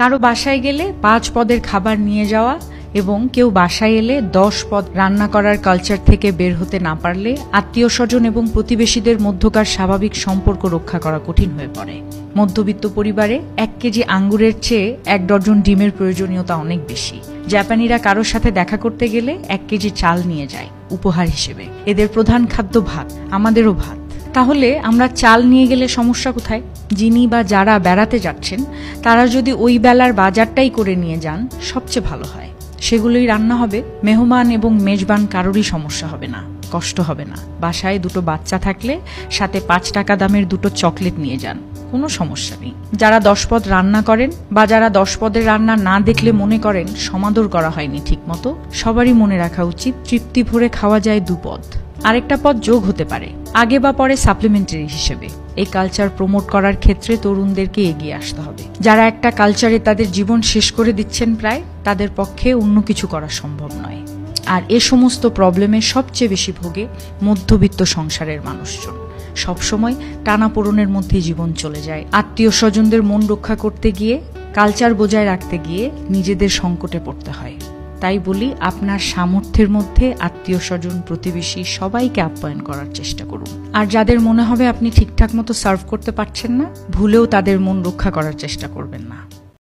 কারো বাসায় গেলে 5 পদের খাবার নিয়ে যাওয়া এবং কেউ বাসায় এলে 10 পদ রান্না করার কালচার থেকে বের হতে না পারলে আত্মীয় স্বজন এবং প্রতিবেশীদের মধ্যকার স্বাভাবিক সম্পর্ক রক্ষা করা কঠিন হয়ে পড়ে। মধ্যবিত্ত পরিবারে 1 কেজি আঙ্গুরের চেয়ে 1 ডজন ডিমের প্রয়োজনীয়তা অনেক বেশি। জাপানিরা কারোর সাথে দেখা করতে গেলে 1 কেজি চাল নিয়ে যায় উপহার হিসেবে। এদের প্রধান খাদ্য ভাত, আমাদেরও ভাত। তাহলে আমরা চাল নিয়ে গেলে সমস্যা কোথায়? যিনি বা যারা বেড়াতে যাচ্ছেন তারা যদি ওই বেলার বাজারটাই করে নিয়ে যান সবচেয়ে ভালো হয়। সেগুলোই রান্না হবে, মেহমান এবং মেজবান কারোরই সমস্যা হবে না, কষ্ট হবে না। বাসায় 2 বাচ্চা থাকলে সাথে 5 টাকা দামের 2 চকলেট নিয়ে যান, কোনো সমস্যা নেই। যারা 10 পদ রান্না করেন বা যারা 10 পদের রান্না না দেখলে মনে করেন সমাদর করা হয়নি ঠিক মতো, সবারই মনে রাখা উচিত তৃপ্তি ভরে খাওয়া যায় 2 পদ, আরেকটা পদ যোগ হতে পারে আগে বা পরে সাপ্লিমেন্টারি হিসেবে। এই কালচার প্রমোট করার ক্ষেত্রে তরুণদেরকে এগিয়ে আসতে হবে। যারা একটা কালচারে তাদের জীবন শেষ করে দিচ্ছেন প্রায়, তাদের পক্ষে অন্য কিছু করা সম্ভব নয়। আর এ সমস্ত প্রবলেমে সবচেয়ে বেশি ভোগে মধ্যবিত্ত সংসারের মানুষজন। সবসময় টানাপোড়েনের মধ্যে জীবন চলে যায়। আত্মীয় স্বজনদের মন রক্ষা করতে গিয়ে, কালচার বজায় রাখতে গিয়ে নিজেদের সংকটে পড়তে হয়। তাই বলি, আপনার সামর্থ্যের মধ্যে আত্মীয় স্বজন, প্রতিবেশী সবাইকে আপ্যায়ন করার চেষ্টা করুন। আর যাদের মনে হবে আপনি ঠিকঠাক মতো সার্ভ করতে পারছেন না, ভুলেও তাদের মন রক্ষা করার চেষ্টা করবেন না।